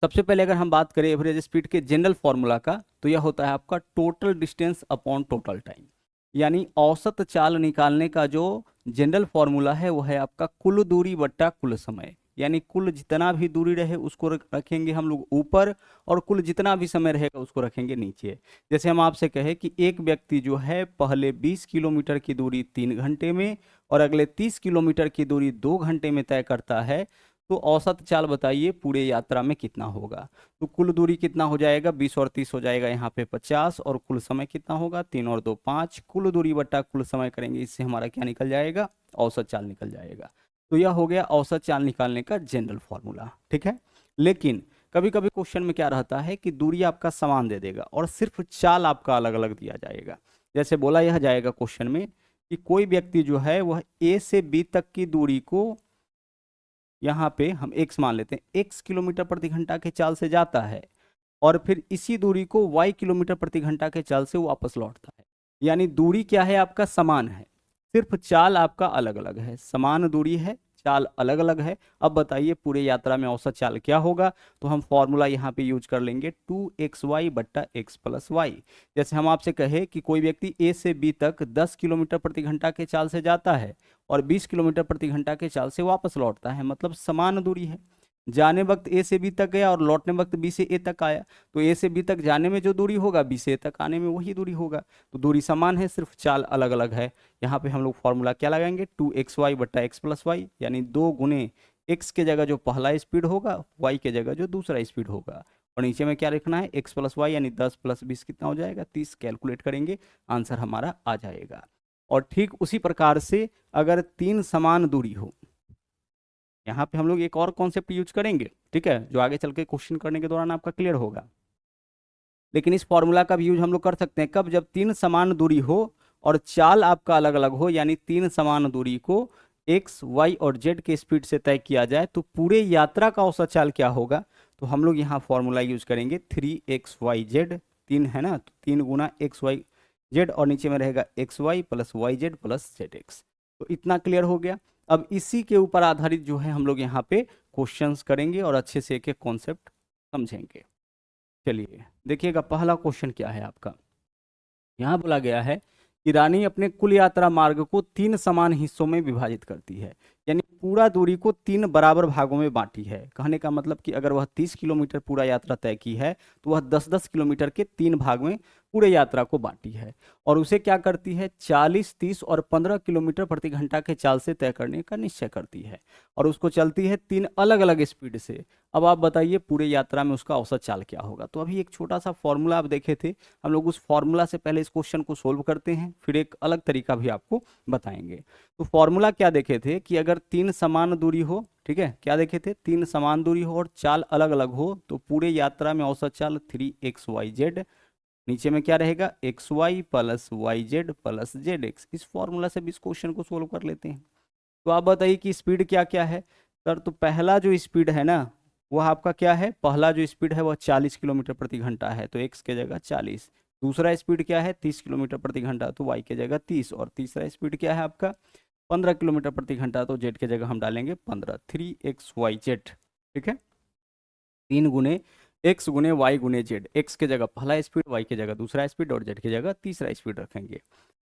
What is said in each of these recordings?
सबसे पहले अगर हम बात करें एवरेज स्पीड के जनरल फॉर्मूला का, तो यह होता है आपका total distance upon total time. यानी औसत चाल निकालने का जो जनरल फॉर्मूला है वो है आपका कुल दूरी बट्टा कुल समय। यानी कुल जितना भी दूरी रहे उसको रखेंगे हम लोग ऊपर, और कुल जितना भी समय रहेगा उसको रखेंगे नीचे। जैसे हम आपसे कहे कि एक व्यक्ति जो है पहले 20 किलोमीटर की दूरी 3 घंटे में और अगले 30 किलोमीटर की दूरी 2 घंटे में तय करता है, तो औसत चाल बताइए पूरे यात्रा में कितना होगा। तो कुल दूरी कितना हो जाएगा, 20 और 30 हो जाएगा यहाँ पे 50, और कुल समय कितना होगा, 3 और 2 5। कुल दूरी बट्टा कुल समय करेंगे, इससे हमारा क्या निकल जाएगा, औसत चाल निकल जाएगा। तो यह हो गया औसत चाल निकालने का जनरल फॉर्मूला, ठीक है। लेकिन कभी कभी क्वेश्चन में क्या रहता है कि दूरी आपका समान दे देगा और सिर्फ चाल आपका अलग अलग दिया जाएगा। जैसे बोला यह जाएगा क्वेश्चन में कि कोई व्यक्ति जो है वह ए से बी तक की दूरी को, यहाँ पे हम x मान लेते हैं, x किलोमीटर प्रति घंटा के चाल से जाता है, और फिर इसी दूरी को y किलोमीटर प्रति घंटा के चाल से वो वापस लौटता है। यानी दूरी क्या है आपका, समान है, सिर्फ चाल आपका अलग अलग है। समान दूरी है, चाल अलग अलग है। अब बताइए पूरे यात्रा में औसत चाल क्या होगा। तो हम फॉर्मूला यहाँ पे यूज कर लेंगे 2xy बट्टा x प्लस वाई। जैसे हम आपसे कहे कि कोई व्यक्ति a से b तक 10 किलोमीटर प्रति घंटा के चाल से जाता है और 20 किलोमीटर प्रति घंटा के चाल से वापस लौटता है, मतलब समान दूरी है। जाने वक्त ए से बी तक गया और लौटने वक्त बी से ए तक आया, तो ए से बी तक जाने में जो दूरी होगा बी से ए तक आने में वही दूरी होगा। तो दूरी समान है, सिर्फ चाल अलग अलग है। यहाँ पे हम लोग फॉर्मूला क्या लगाएंगे, 2xy बट्टा x प्लस वाई, यानी 2 गुने x के जगह जो पहला स्पीड होगा, y के जगह जो दूसरा स्पीड होगा, और नीचे में क्या लिखना है, x प्लस वाई, यानी 10 प्लस 20 कितना हो जाएगा, 30। कैलकुलेट करेंगे, आंसर हमारा आ जाएगा। और ठीक उसी प्रकार से अगर 3 समान दूरी हो, यहाँ पे हम लोग एक और कॉन्सेप्ट यूज करेंगे, ठीक है, जो आगे चल के क्वेश्चन करने के दौरान आपका क्लियर होगा। लेकिन इस फॉर्मूला का भी यूज हम लोग कर सकते हैं कब, जब 3 समान दूरी हो और चाल आपका अलग अलग हो। यानी 3 समान दूरी को x, y और z के स्पीड से तय किया जाए तो पूरे यात्रा का औसत चाल क्या होगा। तो हम लोग यहाँ फॉर्मूला यूज करेंगे 3xyz, 3 है ना, तो 3 गुना xyz, और नीचे में रहेगा xy plus yz plus zx। तो इतना क्लियर हो गया। अब इसी के ऊपर आधारित जो है हम लोग यहाँ पे क्वेश्चंस करेंगे और अच्छे से एक एक कॉन्सेप्ट समझेंगे। चलिए देखिएगा, पहला क्वेश्चन क्या है आपका। यहाँ बोला गया है कि रानी अपने कुल यात्रा मार्ग को 3 समान हिस्सों में विभाजित करती है। यानी पूरा दूरी को 3 बराबर भागों में बांटी है। कहने का मतलब कि अगर वह 30 किलोमीटर पूरा यात्रा तय की है तो वह 10-10 किलोमीटर के 3 भाग में पूरे यात्रा को बांटी है, और उसे क्या करती है, 40, 30 और 15 किलोमीटर प्रति घंटा के चाल से तय करने का निश्चय करती है, और उसको चलती है 3 अलग अलग स्पीड से। अब आप बताइए पूरे यात्रा में उसका औसत चाल क्या होगा। तो अभी एक छोटा सा फॉर्मूला आप देखे थे, हम लोग उस फॉर्मूला से पहले इस क्वेश्चन को सोल्व करते हैं, फिर एक अलग तरीका भी आपको बताएंगे। तो फॉर्मूला क्या देखे थे कि अगर 3 समान दूरी हो, ठीक है, क्या देखे थे, 3 समान दूरी हो और चाल अलग अलग हो, तो पूरे यात्रा में औसत चाल 3xyz, नीचे में क्या रहेगा, xy plus yz plus zx। इस फॉर्मूला से भी इस क्वेश्चन को सोल्व कर लेते हैं। तो आप बताइए कि स्पीड क्या क्या है सर। तो पहला जो स्पीड है ना वह आपका क्या है, पहला जो स्पीड है वह 40 किलोमीटर प्रति घंटा है, तो x के जगह 40। दूसरा स्पीड क्या है, 30 किलोमीटर प्रति घंटा, तो y के जगह 30। और तीसरा स्पीड क्या है आपका, 15 किलोमीटर प्रति घंटा, तो z के जगह हम डालेंगे 15, 3xyz, ठीक है। 3 गुने x गुने y गुने z, x के जगह पहला स्पीड, y के जगह दूसरा स्पीड, और z की जगह तीसरा स्पीड रखेंगे।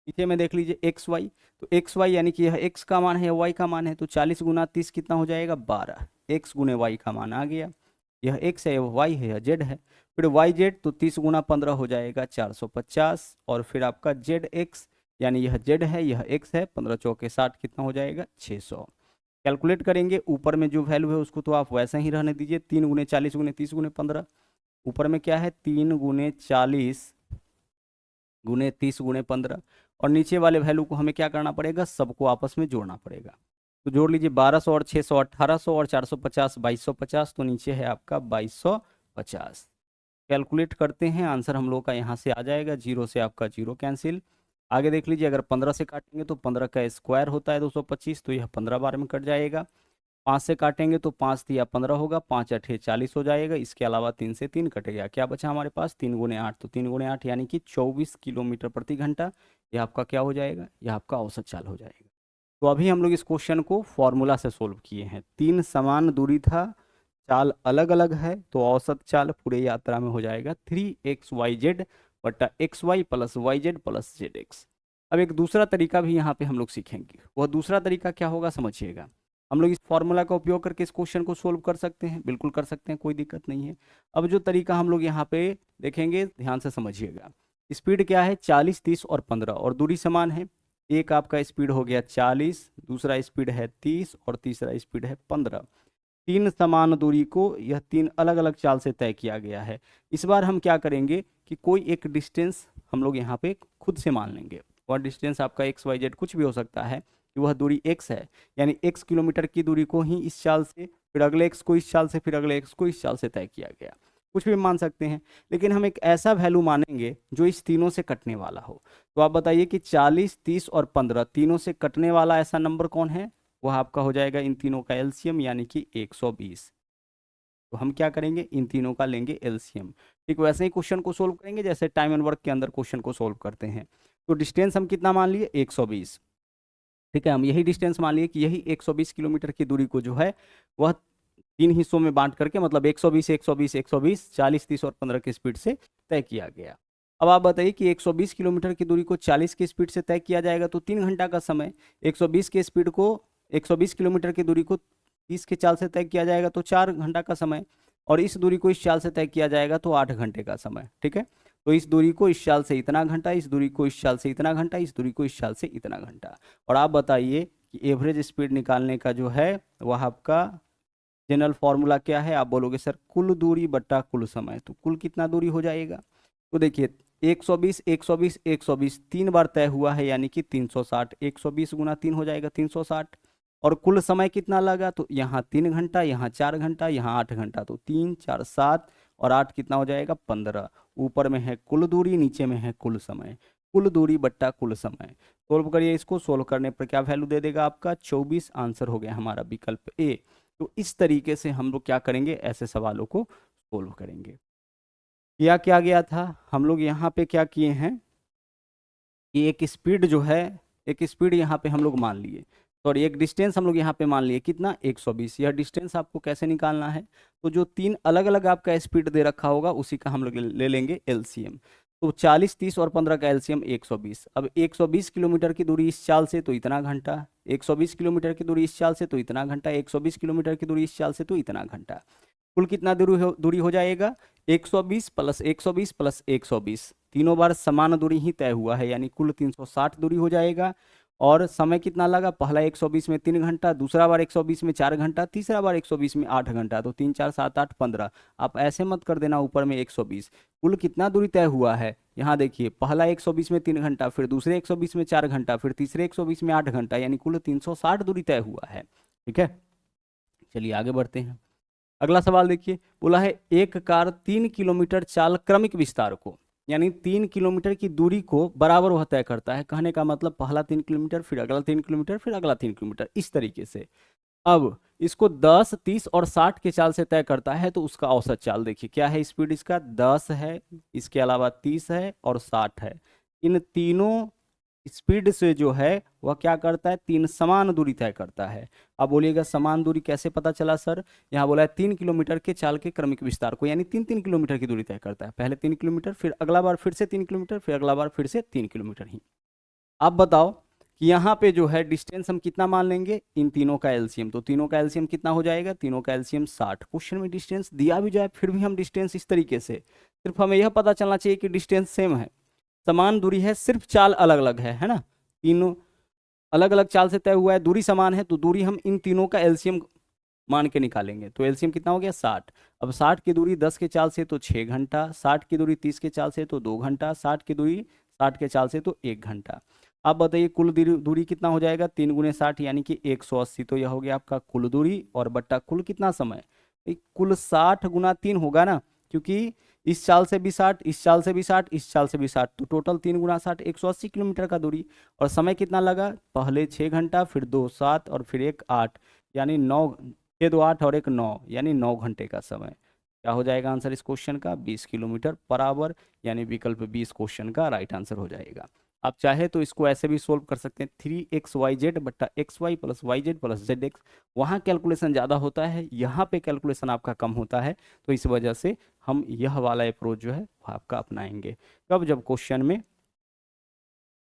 नीचे में देख लीजिए एक्स वाई, तो एक्स वाई यानी कि यह x का मान है, वाई का मान है, तो 40 गुना 30 कितना हो जाएगा, 12। x गुने वाई का मान आ गया, यह x है, यह वाई है, यह z है। फिर वाई जेड, तो 30 गुना 15 हो जाएगा 450, और फिर आपका जेड एक्स, यानी यह z है, यह x है, 15 चौके 60 कितना हो जाएगा, 600। कैलकुलेट करेंगे, ऊपर में जो वैल्यू है उसको तो आप वैसे ही रहने दीजिए, 3 गुने 40 गुने 30 गुने 15। ऊपर में क्या है, 3 गुने 40 गुने 30 गुने 15, और नीचे वाले वैल्यू को हमें क्या करना पड़ेगा, सबको आपस में जोड़ना पड़ेगा। तो जोड़ लीजिए, 1200 और 600 1800, और 450 2250, तो नीचे है आपका 2250। कैलकुलेट करते हैं, आंसर हम लोग का यहाँ से आ जाएगा, 0 से आपका 0 कैंसिल। आगे देख लीजिए, अगर 15 से काटेंगे तो 15 का स्क्वायर होता है 225, तो यह 15 बार में कट जाएगा। 5 से काटेंगे तो 5 तिया 15 होगा, 5 अठे 40 हो जाएगा। इसके अलावा 3 से 3 कटेगा, क्या बचा हमारे पास, 3 गुने 8, तो 3 गुने 8 यानी कि 24 किलोमीटर प्रति घंटा। यह आपका क्या हो जाएगा, यह आपका औसत चाल हो जाएगा। तो अभी हम लोग इस क्वेश्चन को फॉर्मूला से सोल्व किए हैं। 3 समान दूरी था, चाल अलग अलग है तो औसत चाल पूरे यात्रा में हो जाएगा 3xyz बटा xy plus yz plus zx। अब एक दूसरा तरीका भी यहाँ पे हम लोग सीखेंगे। वह दूसरा तरीका क्या होगा समझिएगा। हम लोग इस फॉर्मूला का उपयोग करके इस क्वेश्चन को सोल्व कर सकते हैं, बिल्कुल कर सकते हैं, कोई दिक्कत नहीं है। अब जो तरीका हम लोग यहाँ पे देखेंगे ध्यान से समझिएगा। स्पीड क्या है 40, 30 और 15 और दूरी समान है। एक आपका स्पीड हो गया 40, दूसरा स्पीड है 30 और तीसरा स्पीड है 15। तीन समान दूरी को यह तीन अलग अलग चाल से तय किया गया है। इस बार हम क्या करेंगे कि कोई एक डिस्टेंस हम लोग यहाँ पे खुद से मान लेंगे। वह डिस्टेंस आपका एक्स वाई जेड कुछ भी हो सकता है कि वह दूरी x है, यानी x किलोमीटर की दूरी को ही इस चाल से, फिर अगले x को इस चाल से, फिर अगले x को इस चाल से तय किया गया। कुछ भी मान सकते हैं, लेकिन हम एक ऐसा वैल्यू मानेंगे जो इस तीनों से कटने वाला हो। तो आप बताइए कि 40, 30 और 15 तीनों से कटने वाला ऐसा नंबर कौन है। वह आपका हो जाएगा इन तीनों का एलसीएम यानी कि 120। तो हम क्या करेंगे, इन तीनों का लेंगे एलसीएम। ठीक वैसे ही क्वेश्चन को सोल्व करेंगे जैसे टाइम एंड वर्क के अंदर क्वेश्चन को सोल्व करते हैं। तो डिस्टेंस हम कितना मान लिए 120। ठीक है, हम यही डिस्टेंस मान लिए कि यही 120 किलोमीटर की दूरी को जो है वह तीन हिस्सों में बांट करके, मतलब 120 120 120 40 30 और 15 की स्पीड से तय किया गया। अब आप बताइए कि 120 किलोमीटर की दूरी को 40 की स्पीड से तय किया जाएगा तो 3 घंटा का समय, 120 की स्पीड को 120 किलोमीटर की दूरी को 30 के चाल से तय किया जाएगा तो 4 घंटा का समय, और इस दूरी को इस चाल से तय किया जाएगा तो 8 घंटे का समय। ठीक है, तो इस दूरी को इस चाल से इतना घंटा, इस दूरी को इस चाल से इतना घंटा, इस दूरी को इस चाल से इतना घंटा। और आप बताइए कि एवरेज स्पीड निकालने का जो है वह आपका जनरल फॉर्मूला क्या है। आप बोलोगे सर कुल दूरी बट्टा कुल समय, तो कुल कितना दूरी हो जाएगा। तो देखिए 120 120 120 तीन बार तय हुआ है यानी कि 360, 120 गुना 3 हो जाएगा 360। और कुल समय कितना लगा, तो यहाँ 3 घंटा, यहाँ 4 घंटा, यहाँ 8 घंटा, तो 3 4 7 और 8 कितना हो जाएगा 15। ऊपर में है कुल दूरी, नीचे में है कुल समय। कुल दूरी बट्टा कुल समय। सोल्व करिए इसको, सोल्व करने पर क्या वैल्यू दे देगा आपका 24। आंसर हो गया हमारा विकल्प ए। तो इस तरीके से हम लोग क्या करेंगे, ऐसे सवालों को सोल्व करेंगे। क्या गया था, हम लोग यहाँ पे क्या किए हैं कि एक स्पीड जो है, एक स्पीड यहाँ पे हम लोग मान लिए, सॉरी एक डिस्टेंस हम लोग यहाँ पे मान लिए कितना 120। यह डिस्टेंस आपको कैसे निकालना है, तो जो तीन अलग अलग आपका स्पीड दे रखा होगा उसी का हम लोग ले लेंगे एलसीएम। तो 40 30 और 15 का एलसीएम 120। अब 120 किलोमीटर की दूरी इस चाल से तो इतना घंटा, 120 किलोमीटर की दूरी इस चाल से तो इतना घंटा, 120 किलोमीटर की दूरी इस चाल से तो इतना घंटा। कुल कितना दूरी हो जाएगा 120 प्लस 120 प्लस 120, तीनों बार समान दूरी ही तय हुआ है यानी कुल 360 दूरी हो जाएगा। और समय कितना लगा, पहला 120 में 3 घंटा, दूसरा बार 120 में 4 घंटा, तीसरा बार 120 में 8 घंटा, तो 3 4 7 8 15। आप ऐसे मत कर देना ऊपर में 120। कुल कितना दूरी तय हुआ है, यहाँ देखिए पहला 120 में 3 घंटा, फिर दूसरे 120 में 4 घंटा, फिर तीसरे 120 में 8 घंटा, यानी कुल 360 दूरी तय हुआ है। ठीक है, चलिए आगे बढ़ते हैं। अगला सवाल देखिए, बोला है एक कार 3 किलोमीटर चाल क्रमिक विस्तार को, यानी 3 किलोमीटर की दूरी को बराबर वह तय करता है। कहने का मतलब पहला 3 किलोमीटर, फिर अगला 3 किलोमीटर, फिर अगला 3 किलोमीटर, इस तरीके से। अब इसको 10 30 और 60 के चाल से तय करता है, तो उसका औसत चाल देखिए क्या है, स्पीड इसका 10 है, इसके अलावा 30 है और 60 है। इन तीनों स्पीड से जो है वह क्या करता है, तीन समान दूरी तय करता है। अब बोलिएगा समान दूरी कैसे पता चला सर, यहाँ बोला है 3 किलोमीटर के चाल के क्रमिक विस्तार को, यानी 3 3 किलोमीटर की दूरी तय करता है। पहले 3 किलोमीटर, फिर अगला बार फिर से 3 किलोमीटर, फिर अगला बार फिर से 3 किलोमीटर ही। आप बताओ कि यहाँ पे जो है डिस्टेंस हम कितना मान लेंगे, इन तीनों का एलसीएम। तो तीनों का एलसीएम कितना हो जाएगा, तीनों का एलसीएम 60। क्वेश्चन में डिस्टेंस दिया भी जाए फिर भी हम डिस्टेंस इस तरीके से, सिर्फ हमें यह पता चलना चाहिए कि डिस्टेंस सेम है, समान दूरी है, सिर्फ चाल अलग अलग है ना। तीनों अलग अलग चाल से तय हुआ है, दूरी समान है, तो दूरी हम इन तीनों का एलसीएम मान के निकालेंगे। तो एलसीएम कितना हो गया 60। अब 60 की दूरी 10 के चाल से तो 6 घंटा, 60 की दूरी 30 के चाल से तो 2 घंटा, 60 की दूरी 60 के चाल से तो 1 घंटा। अब बताइए कुल दूरी कितना हो जाएगा, 3 गुने 60 यानी कि 180। तो यह हो गया आपका कुल दूरी, और बट्टा कुल कितना समय, कुल 60 गुना 3 होगा ना, क्योंकि इस चाल से भी 60, इस चाल से भी 60, इस चाल से भी 60, तो टोटल 3 गुना 60 180 किलोमीटर का दूरी। और समय कितना लगा, पहले 6 घंटा, फिर 2 7 और फिर 1 8, यानी 9, 6 2 8 और 1 9, यानी 9 घंटे का समय। क्या हो जाएगा आंसर इस क्वेश्चन का, 20 किलोमीटर बराबर, यानी विकल्प 20 क्वेश्चन का राइट आंसर हो जाएगा। आप चाहे तो इसको ऐसे भी सोल्व कर सकते हैं, 3xyz बट्टा XY plus YZ plus ZX। वहाँ कैलकुलेशन ज़्यादा होता है, यहाँ पे कैलकुलेशन आपका कम होता है, तो इस वजह से हम यह वाला अप्रोच जो है वो आपका अपनाएंगे। कब? जब क्वेश्चन में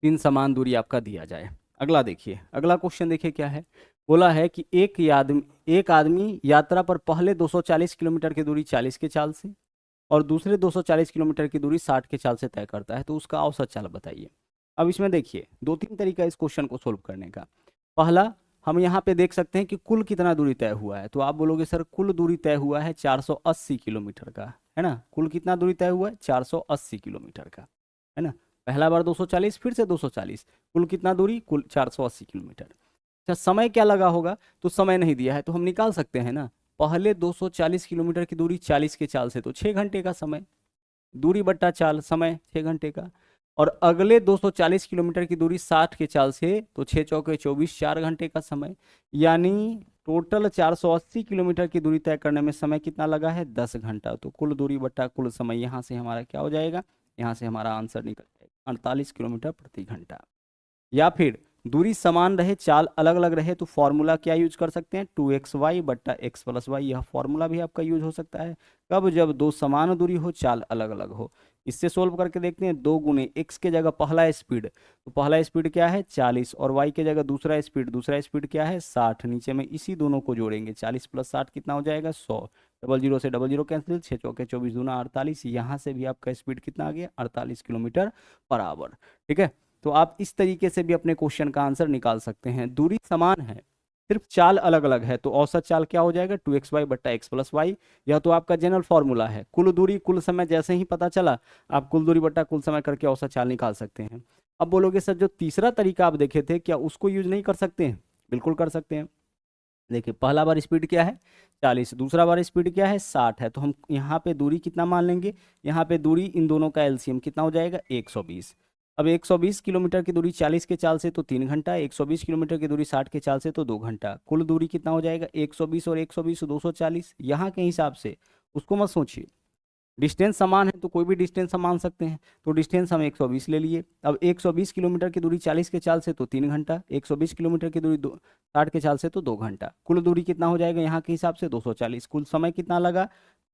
3 समान दूरी आपका दिया जाए। अगला देखिए, अगला क्वेश्चन देखिए क्या है। बोला है कि एक आदमी यात्रा पर पहले 240 किलोमीटर की दूरी 40 के चाल से और दूसरे 240 किलोमीटर की दूरी 60 के चाल से तय करता है, तो उसका औसत चाल बताइए। अब इसमें देखिए 2-3 तरीका इस क्वेश्चन को सोल्व करने का। पहला, हम यहाँ पे देख सकते हैं कि कुल कितना दूरी तय हुआ है, तो आप बोलोगे सर कुल दूरी तय हुआ है 480 किलोमीटर का, है ना। कुल कितना दूरी तय हुआ है? 480 किलोमीटर का, है ना। पहला बार 240, फिर से 240, कुल कितना दूरी? कुल 480 किलोमीटर। अच्छा, समय क्या लगा होगा? तो समय नहीं दिया है, तो हम निकाल सकते हैं ना। पहले 240 किलोमीटर की दूरी 40 के चाल से, तो 6 घंटे का समय, दूरी बट्टा चाल, समय 6 घंटे का। और अगले 240 किलोमीटर की दूरी 60 के चाल से, तो 6 चौके 24, 4 घंटे का समय। यानी टोटल 480 किलोमीटर की दूरी तय करने में समय कितना लगा है? 10 घंटा। तो कुल दूरी बट्टा कुल समय, यहाँ से हमारा क्या हो जाएगा? यहाँ से हमारा आंसर निकल जाएगा 48 किलोमीटर प्रति घंटा। या फिर दूरी समान रहे, चाल अलग अलग रहे, तो फॉर्मूला क्या यूज कर सकते हैं? 2xy बट्टा x प्लस वाई। यह फॉर्मूला भी आपका यूज हो सकता है। कब? जब दो समान दूरी हो, चाल अलग अलग हो। इससे सोल्व करके देखते हैं। 2 गुने x के जगह पहला स्पीड, तो पहला स्पीड क्या है? 40, और y के जगह दूसरा स्पीड क्या है? 60। नीचे में इसी दोनों को जोड़ेंगे, 40 प्लस 60 कितना हो जाएगा? 100। डबल जीरो से डबल जीरो कैंसिल, 6 चौके 24 दूना 48। यहाँ से भी आपका स्पीड कितना आ गया? 48 किलोमीटर पर आवर। ठीक है, तो आप इस तरीके से भी अपने क्वेश्चन का आंसर निकाल सकते हैं। दूरी समान है, सिर्फ चाल अलग अलग है, तो औसत चाल क्या हो जाएगा? 2xy बट्टा x प्लस वाई। यह तो आपका जनरल फॉर्मूला है। कुल दूरी कुल समय जैसे ही पता चला, आप कुल दूरी बट्टा कुल समय करके औसत चाल निकाल सकते हैं। अब बोलोगे सर जो तीसरा तरीका आप देखे थे, क्या उसको यूज नहीं कर सकते हैं? बिल्कुल कर सकते हैं। देखिए, पहला बार स्पीड क्या है? 40, दूसरा बार स्पीड क्या है? 60 है, तो हम यहाँ पे दूरी कितना मान लेंगे? यहाँ पे दूरी इन दोनों का एलसीएम कितना हो जाएगा? 120। अब 120 किलोमीटर की दूरी 40 के चाल से, तो 3 घंटा। 120 किलोमीटर की दूरी 60 के चाल से, तो 2 घंटा। कुल दूरी कितना हो जाएगा? 120 और 120 240। यहाँ के हिसाब से उसको मत सोचिए, डिस्टेंस समान है तो कोई भी डिस्टेंस हम मान सकते हैं, तो डिस्टेंस हम 120 ले लिए। अब 120 किलोमीटर की दूरी 40 के चाल से, तो 3 घंटा। 120 किलोमीटर की दूरी 60 के चाल से, तो 2 घंटा। कुल दूरी कितना हो जाएगा यहाँ के हिसाब से? 240। कुल समय कितना लगा?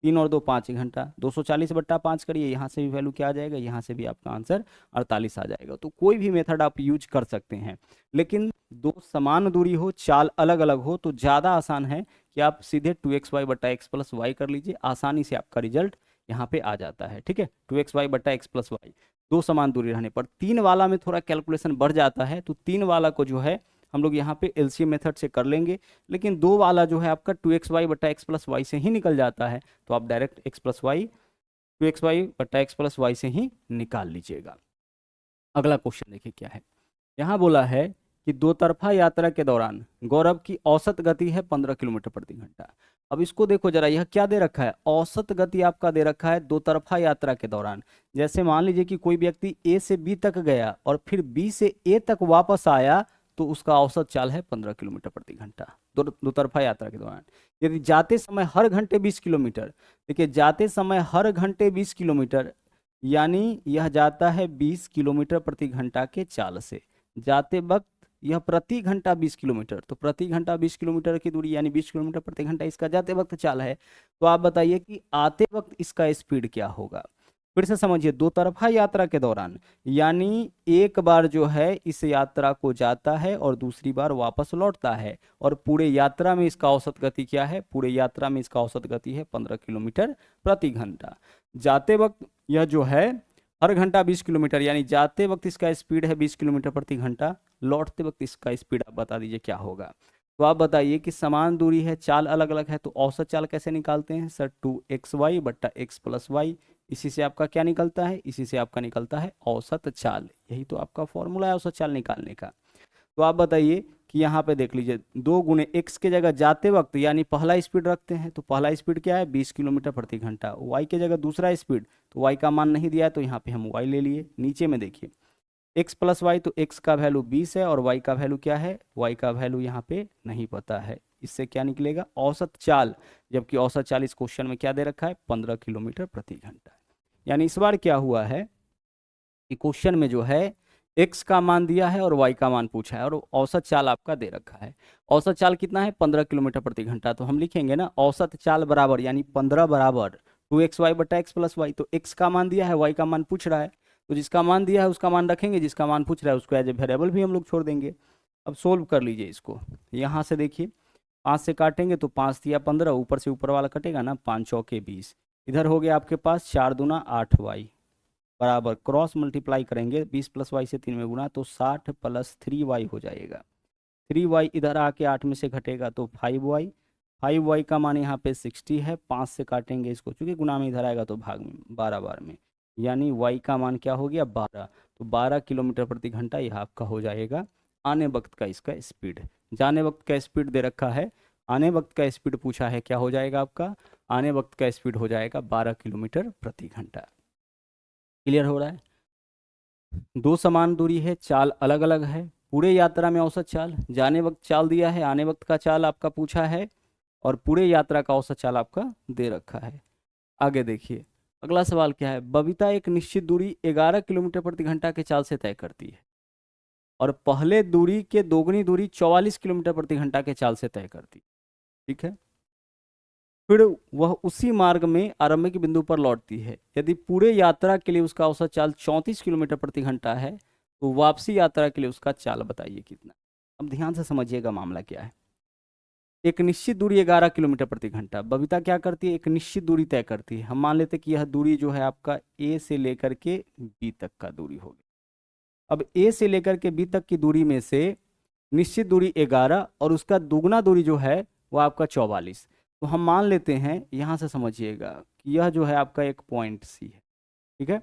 3 और 2 5 घंटा। 240 बट्टा 5 करिए, यहाँ से भी वैल्यू क्या आ जाएगा? यहाँ से भी आपका आंसर 48 आ जाएगा। तो कोई भी मेथड आप यूज कर सकते हैं, लेकिन दो समान दूरी हो, चाल अलग अलग हो, तो ज़्यादा आसान है कि आप सीधे 2xy बट्टा x प्लस वाई कर लीजिए। आसानी से आपका रिजल्ट यहाँ पे आ जाता है। ठीक है, 2xy बट्टा x प्लस वाई। दो समान दूरी रहने पर 3 वाला में थोड़ा कैलकुलेशन बढ़ जाता है, तो 3 वाला को जो है हम लोग यहाँ पे एलसीएम मेथड से कर लेंगे। लेकिन 2 वाला जो है आपका 2xy बट्टा x प्लस वाई से ही निकल जाता है, तो आप direct x plus Y 2xy बट्टा x प्लस वाई से ही निकाल लीजिएगा। अगला क्वेश्चन देखिए क्या है। यहाँ बोला है कि दो तरफा यात्रा के दौरान गौरव की औसत गति है 15 किलोमीटर प्रति घंटा। अब इसको देखो जरा, यह क्या दे रखा है? औसत गति आपका दे रखा है दो तरफा यात्रा के दौरान। जैसे मान लीजिए कि कोई व्यक्ति ए से बी तक गया और फिर बी से ए तक वापस आया, तो उसका औसत चाल है 15 किलोमीटर प्रति घंटा दो तरफा यात्रा के दौरान। यदि जाते समय हर घंटे 20 किलोमीटर, देखिए जाते समय हर घंटे 20 किलोमीटर, यानी यह जाता है 20 किलोमीटर प्रति घंटा के चाल से। जाते वक्त यह प्रति घंटा 20 किलोमीटर, तो प्रति घंटा 20 किलोमीटर की दूरी यानी 20 किलोमीटर प्रति घंटा इसका जाते वक्त चाल है। तो आप बताइए कि आते वक्त इसका स्पीड क्या होगा? फिर से समझिए, दो तरफा यात्रा के दौरान, यानी एक बार जो है इस यात्रा को जाता है और दूसरी बार वापस लौटता है, और पूरे यात्रा में इसका औसत गति क्या है? पूरे यात्रा में इसका औसत गति है 15 किलोमीटर प्रति घंटा। जाते वक्त यह जो है हर घंटा 20 किलोमीटर, यानी जाते वक्त इसका स्पीड है 20 किलोमीटर प्रति घंटा। लौटते वक्त इसका स्पीड आप बता दीजिए क्या होगा। तो आप बताइए कि समान दूरी है, चाल अलग अलग है, तो औसत चाल कैसे निकालते हैं? सर 2xy बट्टा x प्लस वाई। इसी से आपका क्या निकलता है? इसी से आपका निकलता है औसत चाल। यही तो आपका फॉर्मूला है औसत चाल निकालने का। तो आप बताइए कि यहाँ पे देख लीजिए, 2 गुने x के जगह जाते वक्त यानी पहला स्पीड रखते हैं, तो पहला स्पीड क्या है? 20 किलोमीटर प्रति घंटा। y के जगह दूसरा स्पीड, तो y का मान नहीं दिया है, तो यहाँ पे हम y ले लिए। नीचे में देखिए x प्लस वाई, तो x का वैल्यू 20 है और y का वैल्यू क्या है? y का वैल्यू यहाँ पे नहीं पता है। इससे क्या निकलेगा? औसत चाल। जबकि औसत चाल इस क्वेश्चन में क्या दे रखा है? 15 किलोमीटर प्रति घंटा। यानी इस बार क्या हुआ है कि क्वेश्चन में जो है एक्स का मान दिया है और वाई का मान पूछा है और औसत चाल आपका दे रखा है। औसत चाल कितना है 15 किलोमीटर प्रति घंटा, तो हम लिखेंगे ना औसत चाल बराबर यानी 15 बराबर 2xy बटा एक्स प्लस वाई। तो एक्स का मान दिया है, वाई का मान पूछ रहा है, तो जिसका मान दिया है उसका मान रखेंगे, जिसका मान पूछ रहा है उसको एज ए वेरिएबल भी हम लोग छोड़ देंगे। अब सोल्व कर लीजिए इसको। यहाँ से देखिए 5 से काटेंगे तो 5 दिया 15, ऊपर से ऊपर वाला कटेगा ना, 5 चौके 20, इधर हो गया आपके पास 4 दूना 8y बराबर क्रॉस मल्टीप्लाई करेंगे 20 प्लस वाई से 3 में गुना तो 60 प्लस 3y हो जाएगा। 3y इधर आके 8 में से घटेगा तो 5y, 5y का मान यहाँ पे 60 है, 5 से काटेंगे इसको, चूंकि गुना में इधर आएगा तो भाग में 12 बार में, यानी y का मान क्या हो गया 12। तो 12 किलोमीटर प्रति घंटा यह आपका हो जाएगा आने वक्त का इसका स्पीड। जाने वक्त का स्पीड दे रखा है, आने वक्त का स्पीड पूछा है, क्या हो जाएगा आपका आने वक्त का स्पीड हो जाएगा 12 किलोमीटर प्रति घंटा। क्लियर हो रहा है? दो समान दूरी है, चाल अलग अलग है, पूरे यात्रा में औसत चाल, जाने वक्त चाल दिया है, आने वक्त का चाल आपका पूछा है और पूरे यात्रा का औसत चाल आपका दे रखा है। आगे देखिए अगला सवाल क्या है। बबीता एक निश्चित दूरी 11 किलोमीटर प्रति घंटा के चाल से तय करती है और पहले दूरी के दोगुनी दूरी 44 किलोमीटर प्रति घंटा के चाल से तय करती है। ठीक है, फिर वह उसी मार्ग में आरंभिक बिंदु पर लौटती है। यदि पूरे यात्रा के लिए उसका औसत चाल 34 किलोमीटर प्रति घंटा है तो वापसी यात्रा के लिए उसका चाल बताइए कितना। अब ध्यान से समझिएगा मामला क्या है। एक निश्चित दूरी 11 किलोमीटर प्रति घंटा, बबीता क्या करती है एक निश्चित दूरी तय करती है। हम मान लेते कि यह दूरी जो है आपका ए से लेकर के बी तक का दूरी होगी। अब ए से लेकर के बी तक की दूरी में से निश्चित दूरी 11 और उसका दुगना दूरी जो है वो आपका 44। तो हम मान लेते हैं, यहाँ से समझिएगा कि यह जो है आपका एक पॉइंट सी है। ठीक है,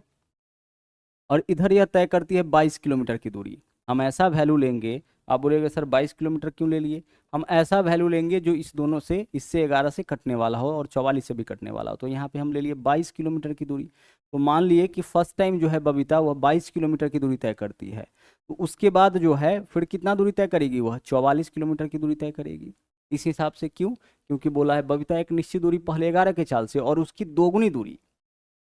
और इधर यह तय करती है 22 किलोमीटर की दूरी। हम ऐसा वैल्यू लेंगे, आप बोलेंगे सर 22 किलोमीटर क्यों ले लिए, हम ऐसा वैल्यू लेंगे जो इस दोनों से, इससे 11 से कटने वाला हो और 44 से भी कटने वाला हो। तो यहाँ पे हम ले लिए 22 किलोमीटर की दूरी। तो मान लिए कि फर्स्ट टाइम जो है बबीता वह 22 किलोमीटर की दूरी तय करती है, तो उसके बाद जो है फिर कितना दूरी तय करेगी, वह 44 किलोमीटर की दूरी तय करेगी। इस हिसाब से क्यों, क्योंकि बोला है बबीता एक निश्चित दूरी पहले 11 के चाल से और उसकी दोगुनी दूरी।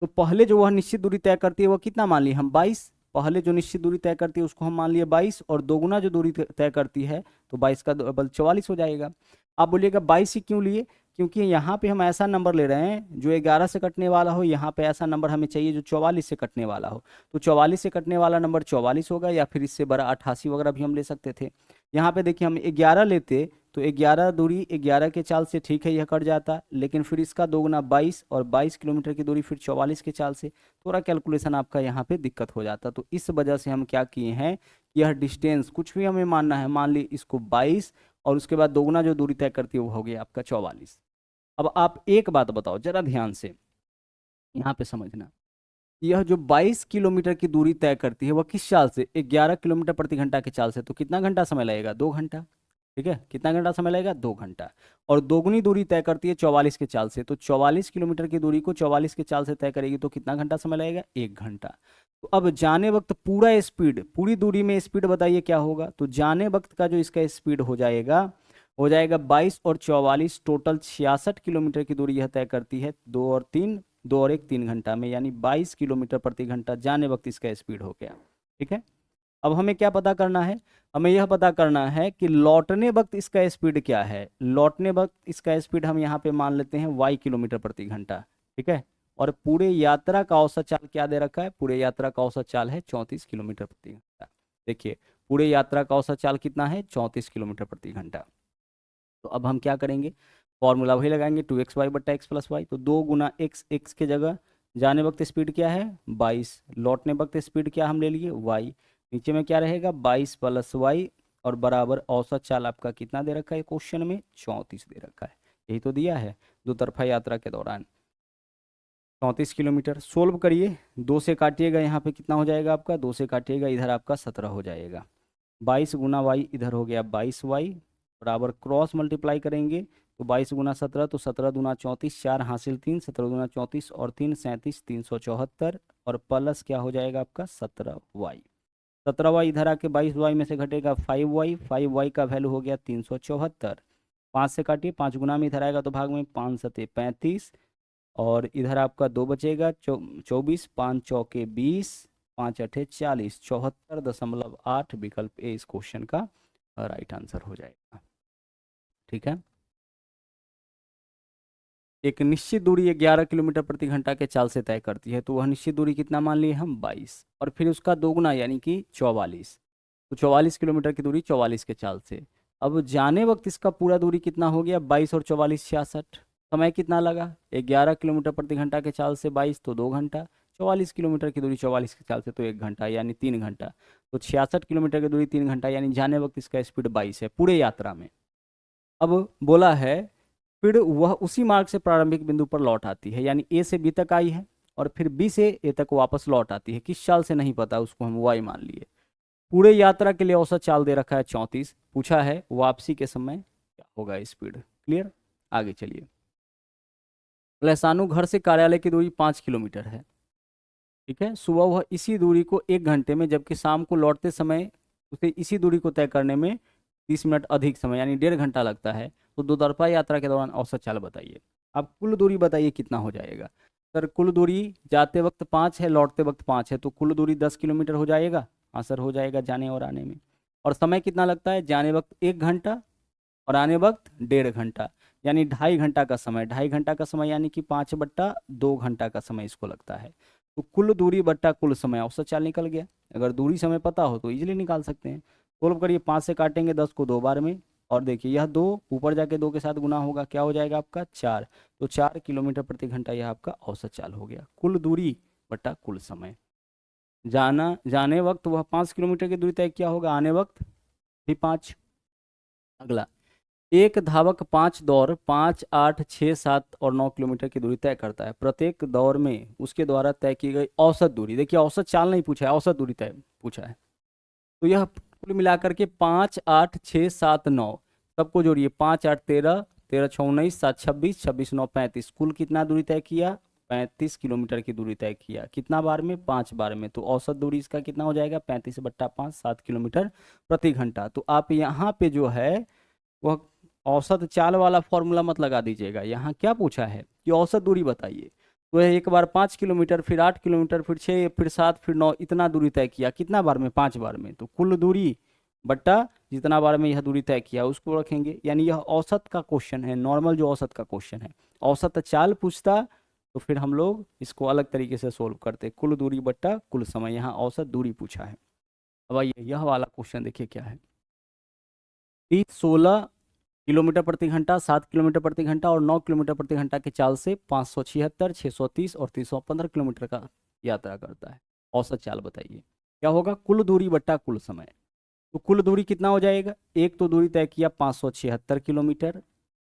तो पहले जो वह निश्चित दूरी तय करती है वह कितना मान लिए हम 22, पहले जो निश्चित दूरी तय करती है उसको हम मान लिए 22 और दोगुना जो दूरी तय करती है तो 22 का डबल 44 हो जाएगा। आप बोलिएगा 22 ही क्यों लिए, क्योंकि यहाँ पे हम ऐसा नंबर ले रहे हैं जो 11 से कटने वाला हो, यहाँ पे ऐसा नंबर हमें चाहिए जो 44 से कटने वाला हो। तो 44 से कटने वाला नंबर 44 होगा या फिर इससे बड़ा 88 वगैरह भी हम ले सकते थे। यहाँ पे देखिए हम 11 लेते तो 11 दूरी 11 के चाल से ठीक है यह कट जाता, लेकिन फिर इसका दोगुना 22 और 22 किलोमीटर की दूरी फिर 44 के चाल से, थोड़ा कैलकुलेशन आपका यहाँ पे दिक्कत हो जाता। तो इस वजह से हम क्या किए हैं, यह डिस्टेंस कुछ भी हमें मानना है, मान ली इसको 22 और उसके बाद दोगुना जो दूरी तय करती है वो हो गया आपका 44। अब आप एक बात बताओ जरा ध्यान से यहाँ पे समझना, यह जो 22 किलोमीटर की दूरी तय करती है वह किस चाल से, 11 किलोमीटर प्रति घंटा के चाल से, तो कितना घंटा समय लगेगा 2 घंटा। ठीक है, कितना घंटा समय लगेगा 2 घंटा। और दोगुनी दूरी तय करती है 44 के चाल से, तो 44 किलोमीटर की दूरी को 44 के चाल से तय करेगी तो कितना घंटा समय लगेगा 1 घंटा। तो अब जाने वक्त पूरा स्पीड, पूरी दूरी में स्पीड बताइए क्या होगा, तो जाने वक्त का जो इसका स्पीड हो जाएगा 22 और 44 टोटल 66 किलोमीटर की दूरी यह तय करती है 2 और 1 3 घंटा में, यानी 22 किलोमीटर प्रति घंटा जाने वक्त इसका स्पीड हो गया। ठीक है, अब हमें क्या पता करना है, हमें यह पता करना है कि लौटने वक्त इसका स्पीड क्या है। लौटने वक्त इसका स्पीड हम यहाँ पे मान लेते हैं y किलोमीटर प्रति घंटा। ठीक है, और पूरे यात्रा का औसत चाल क्या दे रखा है, पूरे यात्रा का औसत चाल है 34 किलोमीटर प्रति घंटा। देखिए पूरे यात्रा का औसत चाल कितना है 34 किलोमीटर प्रति घंटा। तो अब हम क्या करेंगे, फॉर्मूला वही लगाएंगे 2xy बट्टा एक्स प्लस वाई। तो 2 गुना x के जगह जाने वक्त स्पीड क्या है 22, लौटने वक्त स्पीड क्या हम ले लिए y, नीचे में क्या रहेगा 22 प्लस वाई और बराबर औसत चाल आपका कितना दे रखा है क्वेश्चन में 34 दे रखा है, यही तो दिया है दो तरफा यात्रा के दौरान 34 किलोमीटर। सोल्व करिए, 2 से काटिएगा यहाँ पे कितना हो जाएगा आपका, 2 से काटिएगा इधर आपका 17 हो जाएगा। 22 गुना वाई इधर हो गया 22y बराबर क्रॉस मल्टीप्लाई करेंगे तो 22 गुना 17 तो 17 दूना 34, 4 हासिल 3, 17 दूना 34 और 3 37, 374 और प्लस क्या हो जाएगा आपका 17y। 17y इधर आके 22y में से घटेगा 5y का वैल्यू हो गया 374। 5 से काटिए, 5 गुना में इधर आएगा तो भाग में 5 सते 35 और इधर आपका 2 बचेगा 24, 5 चौके 20 5 अठे 40, 74.8 विकल्प ए इस क्वेश्चन का राइट आंसर हो जाएगा। ठीक है। एक निश्चित दूरी 11 किलोमीटर प्रति घंटा के चाल से तय करती है, तो वह निश्चित दूरी कितना मान लिए हम 22, और फिर उसका दोगुना यानी कि 44, तो 44 किलोमीटर की दूरी 44 के चाल से। अब जाने वक्त इसका पूरा दूरी कितना हो गया, 22 और 44 66। समय कितना लगा, 11 किलोमीटर प्रति घंटा के चाल से 22 तो 2 घंटा, 44 किलोमीटर की दूरी 44 के चाल से तो 1 घंटा यानी 3 घंटा, तो 66 किलोमीटर की दूरी 3 घंटा, यानी जाने वक्त इसका स्पीड 22 है पूरे यात्रा में। अब बोला है फिर वह उसी मार्ग से प्रारंभिक बिंदु पर लौट आती है, यानी ए से बी तक आई है और फिर बी से ए तक वापस लौट आती है। किस चाल से नहीं पता, उसको हम वाई मान लिए। पूरे यात्रा के लिए औसत चाल दे रखा है 34, पूछा है वापसी के समय क्या होगा स्पीड। क्लियर, आगे चलिए। लहसानु घर से कार्यालय की दूरी 5 किलोमीटर है। ठीक है, सुबह वह इसी दूरी को 1 घंटे में, जबकि शाम को लौटते समय उसे इसी दूरी को तय करने में 30 मिनट अधिक समय यानी 1.5 घंटा लगता है, तो दोतरफा यात्रा के दौरान औसत चाल बताइए। अब कुल दूरी बताइए कितना हो जाएगा। सर कुल दूरी जाते वक्त 5 है, लौटते वक्त 5 है, तो कुल दूरी 10 किलोमीटर हो जाएगा। आंसर हो जाएगा जाने और आने में। और समय कितना लगता है, जाने वक्त 1 घंटा और आने वक्त 1.5 घंटा, यानी 2.5 घंटा का समय। 2.5 घंटा का समय यानी कि 5/2 घंटा का समय इसको लगता है। तो कुल दूरी बट्टा कुल समय, औसत चाल निकल गया। अगर दूरी समय पता हो तो इजीली निकाल सकते हैं। सोल्व करिए, 5 से काटेंगे 10 को 2 बार में, और देखिए यह 2 ऊपर जाके 2 के साथ गुना होगा, क्या हो जाएगा आपका 4, तो 4 किलोमीटर प्रति घंटा यह आपका औसत चाल हो गया। कुल दूरी बट्टा कुल समय। जाने वक्त वह 5 किलोमीटर की दूरी तय किया होगा, आने वक्त भी 5। अगला, एक धावक 5 दौड़ 5, 8, 6, 7 और 9 किलोमीटर की दूरी तय करता है। प्रत्येक दौड़ में उसके द्वारा तय की गई औसत दूरी, देखिए औसत चाल नहीं पूछा है, औसत दूरी तय पूछा है। तो यह कुल मिलाकर के 5, 8, 6, 7, 9 सबको जोड़िए, 5, 8, 13, 13, 6, 19, 7, 26, 26, 9, 35, कुल कितना दूरी तय किया, 35 किलोमीटर की दूरी तय किया। कितना बार में, 5 बार में, तो औसत दूरी इसका कितना हो जाएगा, 35/5, 7 किलोमीटर प्रति घंटा। तो आप यहाँ पे जो है वह औसत चाल वाला फॉर्मूला मत लगा दीजिएगा। यहाँ क्या पूछा है कि औसत दूरी बताइए, तो यह एक बार 5 किलोमीटर, फिर 8 किलोमीटर, फिर 6, फिर 7, फिर 9, इतना दूरी तय किया। कितना बार में, 5 बार में, तो कुल दूरी बट्टा जितना बार में यह दूरी तय किया उसको रखेंगे, यानी यह औसत का क्वेश्चन है, नॉर्मल जो औसत का क्वेश्चन है। औसत चाल पूछता तो फिर हम लोग इसको अलग तरीके से सोल्व करते, कुल दूरी बट्टा कुल समय, यहाँ औसत दूरी पूछा है। अब आइए यह वाला क्वेश्चन देखिए क्या है। 16 किलोमीटर प्रति घंटा, 7 किलोमीटर प्रति घंटा और 9 किलोमीटर प्रति घंटा के चाल से 576, 630 और 315 किलोमीटर का यात्रा करता है। औसत चाल बताइए क्या होगा, कुल दूरी बट्टा कुल समय। तो कुल दूरी कितना हो जाएगा, एक तो दूरी तय किया 576 किलोमीटर,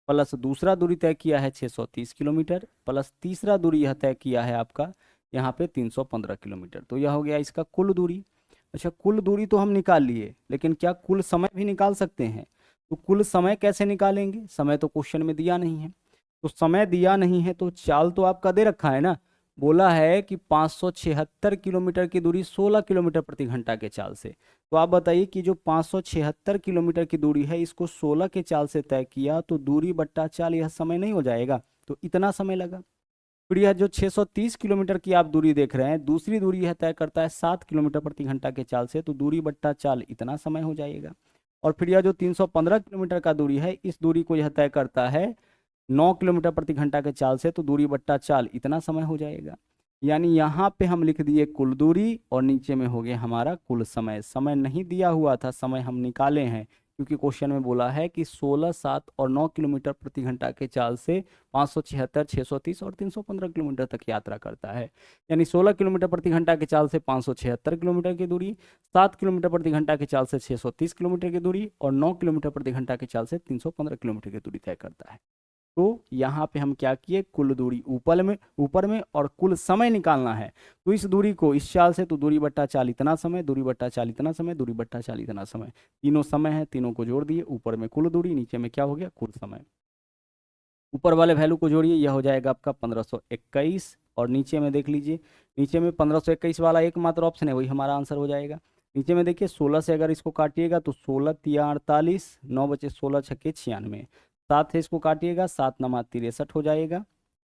प्लस दूसरा दूरी तय किया है 630 किलोमीटर, प्लस तीसरा दूरी यह तय किया है आपका यहाँ पे 315 किलोमीटर, तो यह हो गया इसका कुल दूरी। अच्छा, कुल दूरी तो हम निकाल लिए, लेकिन क्या कुल समय भी निकाल सकते हैं? तो कुल समय कैसे निकालेंगे, समय तो क्वेश्चन में दिया नहीं है, तो समय दिया नहीं है तो चाल तो आपका दे रखा है ना। बोला है कि 576 किलोमीटर की दूरी 16 किलोमीटर प्रति घंटा के चाल से। तो आप बताइए कि जो 576 किलोमीटर की दूरी है इसको 16 के चाल से तय किया, तो दूरी बट्टा चाल यह समय नहीं हो जाएगा, तो इतना समय लगा। फिर यह जो 630 किलोमीटर की आप दूरी देख रहे हैं, दूसरी दूरी यह तय करता है 7 किलोमीटर प्रति घंटा के चाल से, तो दूरी बट्टा चाल इतना समय हो जाएगा। और फिर यह जो 315 किलोमीटर का दूरी है, इस दूरी को यह तय करता है 9 किलोमीटर प्रति घंटा के चाल से, तो दूरी बट्टा चाल इतना समय हो जाएगा। यानी यहाँ पे हम लिख दिए कुल दूरी और नीचे में हो गया हमारा कुल समय। समय नहीं दिया हुआ था, समय हम निकाले हैं, क्योंकि क्वेश्चन में बोला है कि 16, 7 और 9 किलोमीटर प्रति घंटा के चाल से 576, 630 और 315 किलोमीटर तक यात्रा करता है। यानी 16 किलोमीटर प्रति घंटा के चाल से 576 किलोमीटर की दूरी, 7 किलोमीटर प्रति घंटा के चाल से 630 किलोमीटर की दूरी और 9 किलोमीटर प्रति घंटा के चाल से 315 किलोमीटर की दूरी तय करता है। तो यहाँ पे हम क्या किए, कुल दूरी ऊपर में और कुल समय निकालना है। तो इस दूरी को इस चाल से, तो दूरी बट्टा चाल इतना समय, दूरी बट्टा चाल इतना समय, दूरी बट्टा चाल इतना समय, तीनों समय है, तीनों को जोड़ दिए, ऊपर में कुल दूरी, नीचे में क्या हो गया कुल समय। ऊपर वाले वैल्यू को जोड़िए, यह हो जाएगा आपका 1521, और नीचे में देख लीजिए, नीचे में 1521 वाला एकमात्र ऑप्शन है, वही हमारा आंसर हो जाएगा। नीचे में देखिए 16 से अगर इसको काटिएगा तो 16 तिया 48, 9 बचे 16 छक्के 96, 7 है इसको काटिएगा 7 नमा 63 हो जाएगा,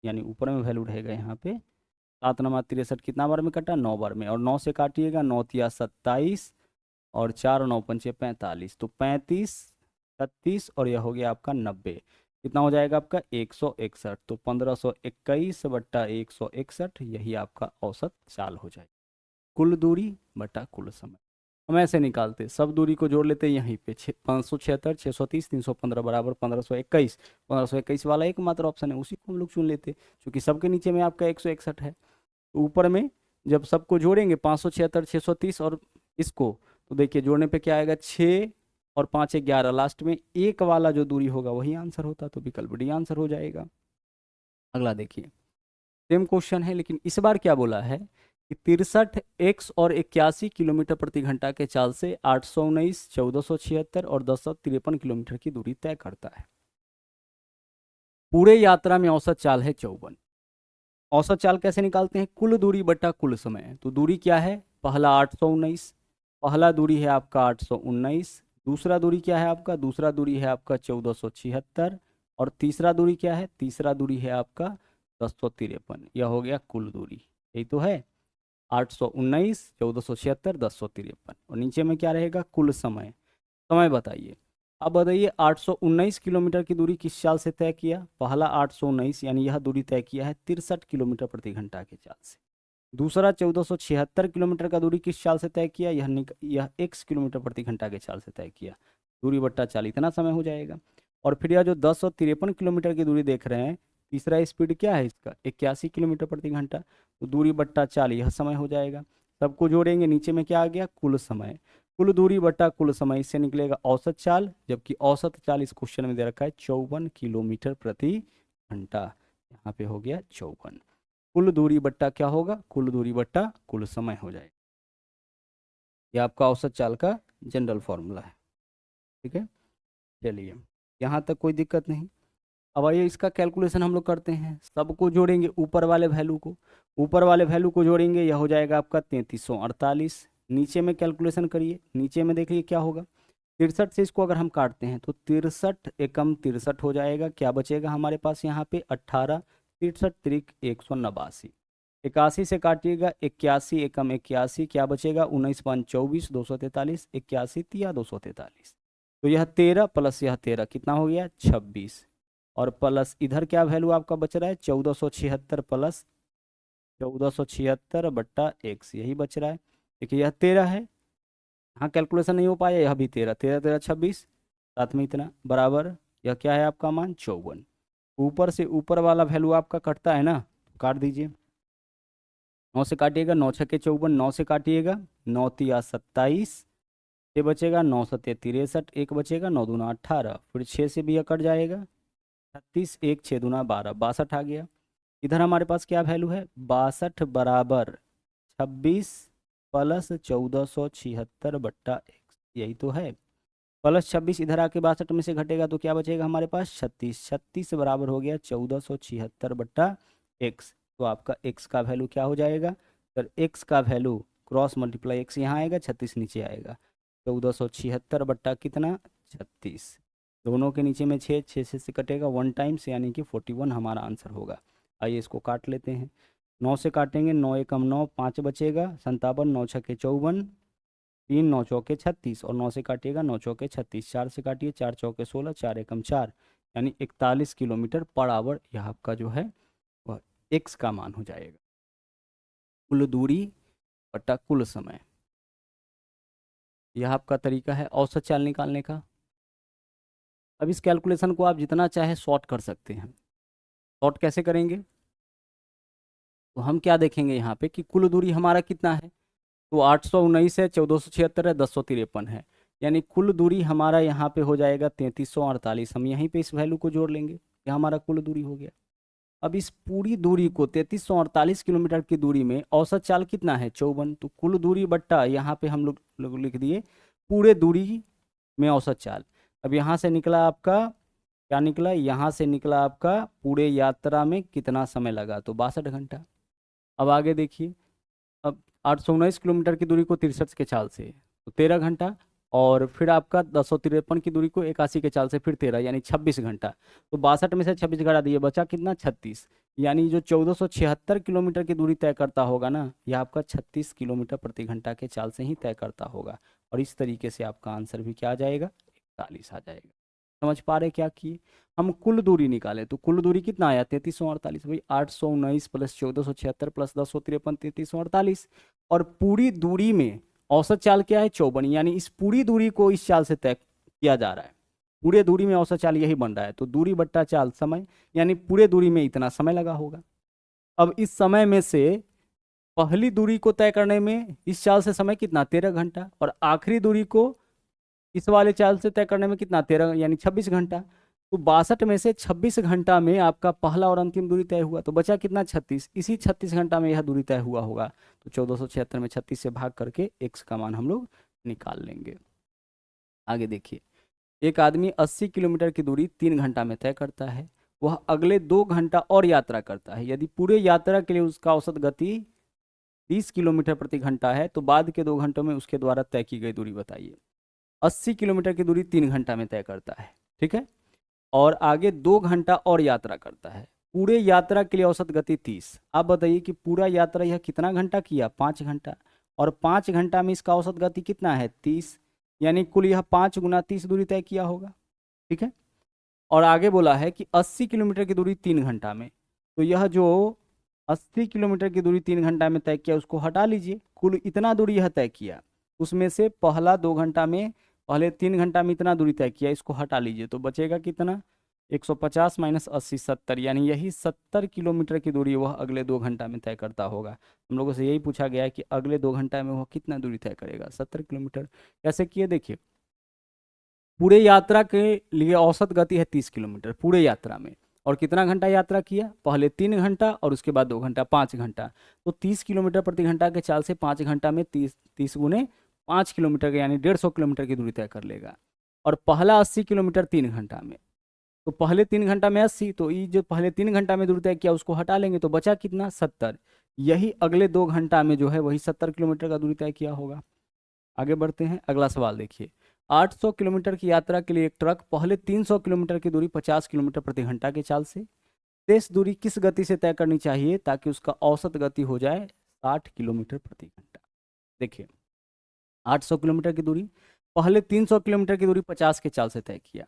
यानी ऊपर में वैल्यू रहेगा यहाँ पे 7 9 63 कितना बार में कटा? 9 बार में। और 9 से काटिएगा, 9 तिया 27 और 4 9 पंचे 45, तो 35 36 और यह हो गया आपका 90। कितना हो जाएगा आपका? 161। तो 1521 बट्टा 161 यही आपका औसत चाल हो जाएगी। कुल दूरी बटा कुल समय। हम ऐसे निकालते, सब दूरी को जोड़ लेते यहीं पे, 576 630 315 बराबर 1521। 1521 वाला एकमात्र ऑप्शन है, उसी को हम लोग चुन लेते, क्योंकि सबके नीचे में आपका 161 है। तो ऊपर में जब सबको जोड़ेंगे 576 630 और इसको, तो देखिए जोड़ने पे क्या आएगा? 6 और 5 11, लास्ट में एक वाला जो दूरी होगा वही आंसर होता, तो विकल्प डी आंसर हो जाएगा। अगला देखिए, सेम क्वेश्चन है, लेकिन इस बार क्या बोला है कि 63 x और 81 किलोमीटर प्रति घंटा के चाल से 819 1476 और 1053 किलोमीटर की दूरी तय करता है। पूरे यात्रा में औसत चाल है 54। औसत चाल कैसे निकालते हैं? कुल दूरी बटा कुल समय। तो दूरी क्या है? पहला 819, पहला दूरी है आपका 819। दूसरा दूरी क्या है आपका? दूसरा दूरी है आपका 1476। और तीसरा दूरी क्या है? तीसरा दूरी है आपका 1053। यह हो गया कुल दूरी, यही तो है 819 1476 1053। और नीचे में क्या रहेगा? कुल समय। समय बताइए। अब बताइए 819 किलोमीटर की दूरी किस चाल से तय किया? पहला 819 यानी यह दूरी तय किया है 63 किलोमीटर प्रति घंटा के चाल से। दूसरा 1476 किलोमीटर का दूरी किस चाल से तय किया? यह x किलोमीटर प्रति घंटा के चाल से तय किया। दूरी बट्टा चाल, इतना समय हो जाएगा। और फिर यह जो 1053 किलोमीटर की दूरी देख रहे हैं, तीसरा स्पीड क्या है इसका? 81 किलोमीटर प्रति घंटा। तो दूरी बट्टा चाल यह समय हो जाएगा। सबको जोड़ेंगे, नीचे में क्या आ गया? कुल समय। कुल दूरी बट्टा कुल समय, इससे निकलेगा औसत चाल, जबकि औसत चाल इस क्वेश्चन में दे रखा है 54 किलोमीटर प्रति घंटा। यहाँ पे हो गया 54। कुल दूरी बट्टा क्या होगा? कुल दूरी बट्टा कुल समय हो जाएगा। यह आपका औसत चाल का जनरल फॉर्मूला है। ठीक है, चलिए यहाँ तक कोई दिक्कत नहीं। अब आइए इसका कैलकुलेशन हम लोग करते हैं। सबको जोड़ेंगे ऊपर वाले वैल्यू को, ऊपर वाले वैल्यू को जोड़ेंगे, यह हो जाएगा आपका 3348। नीचे में कैलकुलेशन करिए, नीचे में देखिए क्या होगा। 63 से इसको अगर हम काटते हैं तो 63 एकम 63 हो जाएगा। क्या बचेगा हमारे पास यहाँ पे? 18। 63 त्रिक 189। 81 से काटिएगा, 81 एकम 81, क्या बचेगा? 19 5 24 243, 81 तिया 243। तो यह 13 प्लस यह 13 कितना हो गया? 26। और प्लस इधर क्या वैल्यू आपका बच रहा है? 1476 प्लस 1476 बट्टा x, यही बच रहा है। देखिए यह 13 है, हाँ कैलकुलेशन नहीं हो पाया, यह भी 13 13 13 26, साथ में इतना बराबर यह क्या है आपका मान? 54। ऊपर से ऊपर वाला वैल्यू आपका कटता है ना, काट दीजिए। 9 से काटिएगा, 9 छक्के 54, 9 से काटिएगा, 9 तिया 27 से बचेगा, 9 सत्ते 63, एक बचेगा, 9 दूना 18, फिर 6 से भी यह कट जाएगा, 36 1 6 दूना 12, 62 आ गया। इधर हमारे पास क्या वैल्यू है? 62 बराबर 26 प्लस 1476 बट्टा x, यही तो है। प्लस 26 इधर आके 62 में से घटेगा तो क्या बचेगा हमारे पास? 36। 36 बराबर हो गया 1476 बट्टा x। तो आपका x का वैल्यू क्या हो जाएगा? सर x का वैल्यू क्रॉस मल्टीप्लाई x यहाँ आएगा, 36 नीचे आएगा, 1476 बट्टा कितना? 36। दोनों के नीचे में 6 6 से कटेगा 1 टाइम्स, यानी कि 41 हमारा आंसर होगा। आइए इसको काट लेते हैं। 9 से काटेंगे, 9 एकम 9, 5 बचेगा, 57, 9 छक्के 54, 3 9 चौके 36, और 9 से काटिएगा, 9 चौके 36, 4 से काटिए, 4 चौके 16, 4 एकम 4, यानी 41 किलोमीटर पर आवर यह आपका जो है वह x का मान हो जाएगा। कुल दूरी बटा कुल समय, यह आपका तरीका है औसत चाल निकालने का। अब इस कैलकुलेशन को आप जितना चाहे शॉर्ट कर सकते हैं। शॉर्ट कैसे करेंगे? तो हम क्या देखेंगे यहाँ पे कि कुल दूरी हमारा कितना है, तो 819 है, 1476 है, 1053 है, यानी कुल दूरी हमारा यहाँ पे हो जाएगा 3348। हम यहीं पे इस वैल्यू को जोड़ लेंगे, यह हमारा कुल दूरी हो गया। अब इस पूरी दूरी को 3348 किलोमीटर की दूरी में औसत चाल कितना है? 54। तो कुल दूरी बट्टा यहाँ पे हम लोग लिख दिए पूरे दूरी में औसत चाल। अब यहाँ से निकला आपका क्या निकला? यहाँ से निकला आपका पूरे यात्रा में कितना समय लगा, तो 62 घंटा। अब आगे देखिए, अब 819 किलोमीटर की दूरी को 63 के चाल से, तो 13 घंटा, और फिर आपका 1053 की दूरी को 81 के चाल से फिर 13 यानी 26 घंटा। तो 62 में से 26 घटा दिए, बचा कितना 36, यानी जो 1476 किलोमीटर की दूरी तय करता होगा ना, यह आपका 36 किलोमीटर प्रति घंटा के चाल से ही तय करता होगा। और इस तरीके से आपका आंसर भी क्या आ जाएगा, 41 आ जाएगा। समझ पा रहे क्या किए, हम कुल दूरी निकाले तो कुल दूरी कितना आया 3348, भाई 819 प्लस 1476 प्लस 1053 3348। और पूरी दूरी में औसत चाल क्या है 54, यानी इस पूरी दूरी को इस चाल से तय किया जा रहा है, पूरे दूरी में औसत चाल यही बन रहा है। तो दूरी बट्टा चाल समय, यानी पूरे दूरी में इतना समय लगा होगा। अब इस समय में से पहली दूरी को तय करने में इस चाल से समय कितना 13 घंटा, और आखिरी दूरी को इस वाले चाल से तय करने में कितना 13 यानी 26 घंटा। तो 62 में से 26 घंटा में आपका पहला और अंतिम दूरी तय हुआ, तो बचा कितना 36, इसी 36 घंटा में यह दूरी तय हुआ होगा। तो 1476 में 36 से भाग करके x का मान हम लोग निकाल लेंगे। आगे देखिए, एक आदमी 80 किलोमीटर की दूरी 3 घंटा में तय करता है, वह अगले 2 घंटा और यात्रा करता है। यदि पूरे यात्रा के लिए उसका औसत गति 30 किलोमीटर प्रति घंटा है, तो बाद के 2 घंटों में उसके द्वारा तय की गई दूरी बताइए। 80 किलोमीटर की दूरी 3 घंटा में तय करता है, ठीक है, और आगे 2 घंटा और यात्रा करता है। पूरे यात्रा के लिए औसत गति 30। आप बताइए कि पूरा यात्रा यह कितना घंटा किया, 5 घंटा, और 5 घंटा में इसका औसत गति कितना है 30, यानी कुल यह 5 गुना 30 दूरी तय किया होगा, ठीक है। और आगे बोला है कि 80 किलोमीटर की दूरी 3 घंटा में, तो यह जो 80 किलोमीटर की दूरी 3 घंटा में तय किया उसको हटा लीजिए, कुल इतना दूरी यह तय किया, उसमें से पहला 2 घंटा में, पहले 3 घंटा में इतना दूरी तय किया, इसको हटा लीजिए तो बचेगा कितना 150 माइनस 80 70, यानी यही 70 किलोमीटर की दूरी वह अगले 2 घंटा में तय करता होगा। हम लोगों से यही पूछा गया है कि अगले 2 घंटा में वह कितना दूरी तय करेगा, 70 किलोमीटर। कैसे किए देखिए, पूरे यात्रा के लिए औसत गति है 30 किलोमीटर पूरे यात्रा में, और कितना घंटा यात्रा किया, पहले 3 घंटा और उसके बाद 2 घंटा 5 घंटा। तो 30 किलोमीटर प्रति घंटा के चाल से 5 घंटा में 30 गुने 5 किलोमीटर का यानी 150 किलोमीटर की दूरी तय कर लेगा। और पहला 80 किलोमीटर 3 घंटा में, तो पहले 3 घंटा में 80, तो ये जो पहले 3 घंटा में दूरी तय किया उसको हटा लेंगे तो बचा कितना 70, यही अगले 2 घंटा में जो है वही 70 किलोमीटर का दूरी तय किया होगा। आगे बढ़ते हैं, अगला सवाल देखिए, 800 किलोमीटर की यात्रा के लिए एक ट्रक पहले 300 किलोमीटर की दूरी 50 किलोमीटर प्रति घंटा के चाल से, शेष दूरी किस गति से तय करनी चाहिए ताकि उसका औसत गति हो जाए 60 किलोमीटर प्रति घंटा। देखिए 800 किलोमीटर की दूरी, पहले 300 किलोमीटर की दूरी 50 के चाल से तय किया,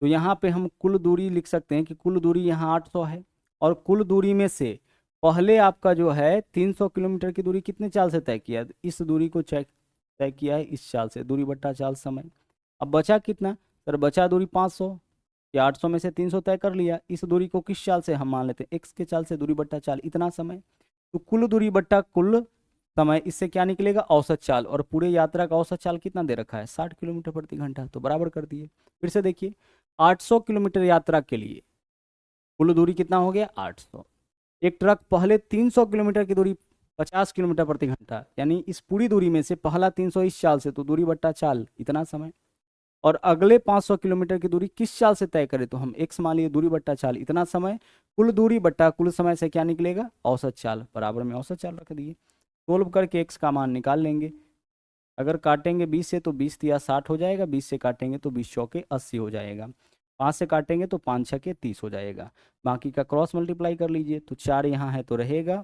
तो यहाँ पे हम कुल दूरी लिख सकते हैं कि कुल दूरी यहाँ 800 है, और कुल दूरी में से पहले आपका जो है 300 किलोमीटर की दूरी कितने चाल से तय किया, इस दूरी को तय किया है इस चाल से, दूरी बट्टा चाल समय। अब बचा कितना सर, बचा दूरी 500, या 800 में से 300 तय कर लिया, इस दूरी को किस चाल से हम मान लेते हैं x के चाल से, दूरी बट्टा चाल इतना समय। तो कुल दूरी बट्टा कुल समय, इससे क्या निकलेगा औसत चाल, और पूरे यात्रा का औसत चाल कितना दे रखा है 60 किलोमीटर प्रति घंटा, तो बराबर कर दिए। फिर से देखिए 800 किलोमीटर यात्रा के लिए कुल दूरी कितना हो गया 800, एक ट्रक पहले 300 किलोमीटर की दूरी 50 किलोमीटर प्रति घंटा, यानी इस पूरी दूरी में से पहला 300 इस चाल से, तो दूरी बट्टा चाल इतना समय, और अगले 500 किलोमीटर की दूरी किस चाल से तय करें, तो हम x मान लिए, दूरी बट्टा चाल इतना समय, कुल दूरी बट्टा कुल समय से क्या निकलेगा औसत चाल, बराबर में औसत चाल रख दिए। सोल्व करके x का मान निकाल लेंगे, अगर काटेंगे 20 से तो 20 तिया 60 हो जाएगा, 20 से काटेंगे तो 20 चौके 80 हो जाएगा, 5 से काटेंगे तो 5 छके 30 हो जाएगा, बाकी का क्रॉस मल्टीप्लाई कर लीजिए, तो 4 यहाँ है तो रहेगा,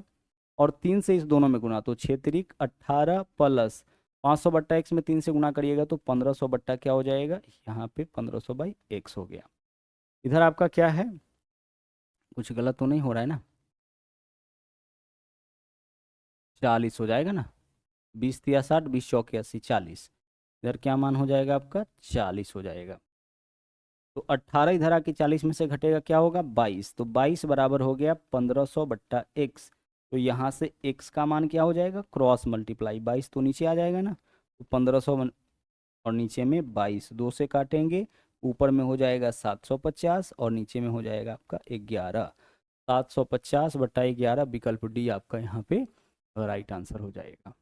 और 3 से इस दोनों में गुना, तो 6 तिरिक 18 प्लस 500 बट्टा एक्स में 3 से गुना करिएगा तो 1500 बट्टा क्या हो जाएगा, यहाँ पे 1500 बाई एक्स हो गया। इधर आपका क्या है, कुछ गलत तो नहीं हो रहा है ना, 40 हो जाएगा ना, 20 तिया 60, 20 चौके 80, 40, इधर क्या मान हो जाएगा आपका 40 हो जाएगा। तो 18 इधर आके 40 में से घटेगा क्या होगा 22, तो 22 बराबर हो गया 1500 बट्टा एक्स, तो यहाँ से x का मान क्या हो जाएगा क्रॉस मल्टीप्लाई, 22 तो नीचे आ जाएगा ना, तो 1500 और नीचे में 22, 2 से काटेंगे, ऊपर में हो जाएगा 750 और नीचे में हो जाएगा आपका 11, 750 बट्टा 11, विकल्प डी आपका यहाँ पे राइट आंसर हो जाएगा।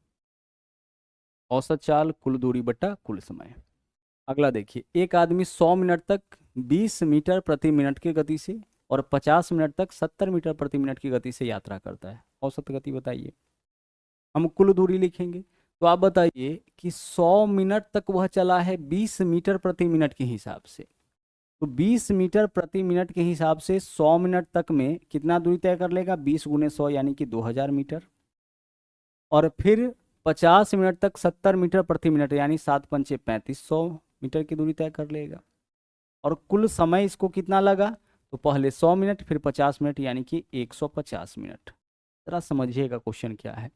औसत चाल कुल दूरी बट्टा कुल समय। अगला देखिए, एक आदमी 100 मिनट तक 20 मीटर प्रति मिनट की गति से और 50 मिनट तक 70 मीटर प्रति मिनट की गति से यात्रा करता है, औसत गति बताइए। हम कुल दूरी लिखेंगे, तो आप बताइए कि 100 मिनट तक वह चला है 20 मीटर प्रति मिनट के हिसाब से। तो 20 मीटर प्रति मिनट के हिसाब से 100 मिनट तक में कितना दूरी तय कर लेगा, 20 गुने 100 यानी कि 2000 मीटर। और फिर 50 मिनट तक 70 मीटर प्रति मिनट यानी 7 पंचे 3500 मीटर की दूरी तय कर लेगा। और कुल समय इसको कितना लगा, तो पहले 100 मिनट फिर 50 मिनट यानी कि 150 मिनट। जरा समझिएगा क्वेश्चन क्या है।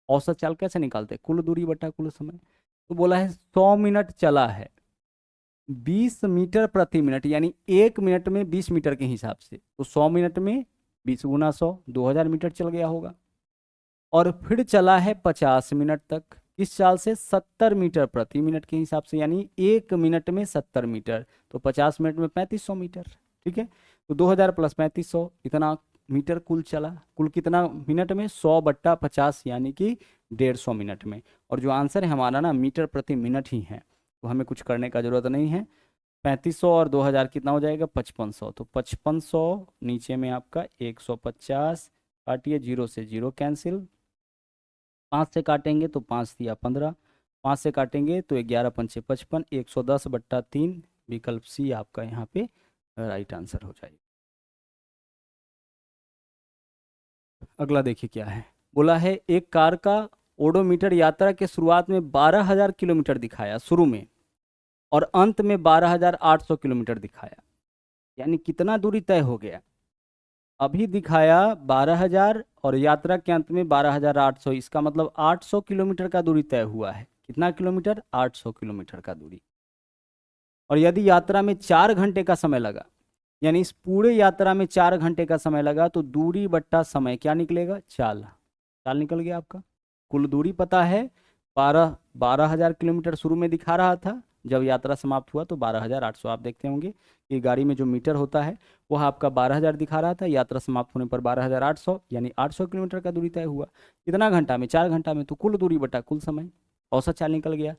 औसत चाल कैसे निकालते हैं, कुल दूरी बटा कुल समय। तो बोला है 100 मिनट चला है 20 मीटर प्रति मिनट यानी 1 मिनट में 20 मीटर के हिसाब से, तो 100 मिनट में 20 गुना 100 2000 मीटर चल गया होगा। और फिर चला है 50 मिनट तक, इस चाल से 70 मीटर प्रति मिनट के हिसाब से यानी 1 मिनट में 70 मीटर, तो 50 मिनट में 3500 मीटर। ठीक है, तो 2000 प्लस 3500 इतना मीटर कुल चला। कुल कितना मिनट में, 100 बट्टा 50 यानी कि 150 मिनट में। और जो आंसर है हमारा ना मीटर प्रति मिनट ही है, तो हमें कुछ करने का जरूरत नहीं है। 3500 और 2000 कितना हो जाएगा, 5500। तो 5500 नीचे में आपका 150, काटिए 0 से 0 कैंसिल, 5 से काटेंगे तो 5 दिया 15, 5 से काटेंगे तो 11 पंचे 55, 110 बट्टा 3, विकल्प सी आपका यहाँ पे राइट आंसर हो जाएगा। अगला देखिए क्या है। बोला है एक कार का ओडोमीटर यात्रा के शुरुआत में 12,000 किलोमीटर दिखाया शुरू में, और अंत में 12,800 किलोमीटर दिखाया, यानी कितना दूरी तय हो गया। अभी दिखाया 12,000 और यात्रा के अंत में 12,800, इसका मतलब 800 किलोमीटर का दूरी तय हुआ है। कितना किलोमीटर, 800 किलोमीटर का दूरी। और यदि यात्रा में 4 घंटे का समय लगा, यानी इस पूरे यात्रा में 4 घंटे का समय लगा, तो दूरी बट्टा समय क्या निकलेगा, चाल। चाल निकल गया आपका। कुल दूरी पता है 12,000 किलोमीटर शुरू में दिखा रहा था, जब यात्रा समाप्त हुआ तो 12,800। आप देखते होंगे कि गाड़ी में जो मीटर होता है वह आपका 12,000 दिखा रहा था, यात्रा समाप्त होने पर 12,800, यानी 800 किलोमीटर का दूरी तय हुआ। कितना घंटा में, 4 घंटा में, तो कुल दूरी बटा कुल समय, औसत चाल निकल गया।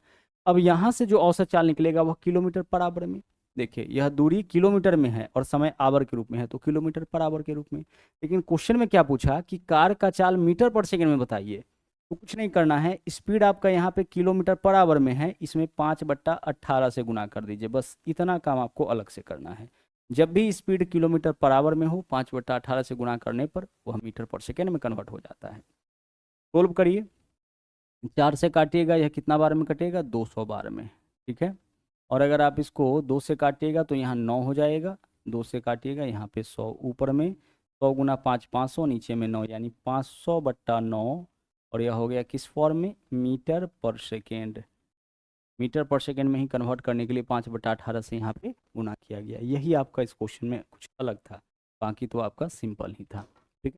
अब यहाँ से जो औसत चाल निकलेगा वह किलोमीटर पर आवर में। देखिए यह दूरी किलोमीटर में है और समय आवर के रूप में है, तो किलोमीटर पर आवर के रूप में। लेकिन क्वेश्चन में क्या पूछा कि कार का चाल मीटर पर सेकंड में बताइए, तो कुछ नहीं करना है। स्पीड आपका यहाँ पे किलोमीटर पर आवर में है, इसमें 5/18 से गुना कर दीजिए, बस इतना काम आपको अलग से करना है। जब भी स्पीड किलोमीटर पर आवर में हो 5/18 से गुना करने पर वह मीटर पर सेकेंड में कन्वर्ट हो जाता है। सोल्व करिए, 4 से काटिएगा यह कितना बार में कटेगा, 200 बार में। ठीक है, और अगर आप इसको 2 से काटिएगा तो यहाँ 9 हो जाएगा, 2 से काटिएगा यहाँ पे 100, ऊपर में 100 गुना 5 500, नीचे में 9 यानी 500/9, और यह हो गया किस फॉर्म में, मीटर पर सेकेंड। मीटर पर सेकेंड में ही कन्वर्ट करने के लिए 5/18 से यहाँ पे गुना किया गया। यही आपका इस क्वेश्चन में कुछ अलग था, बाकी तो आपका सिंपल ही था।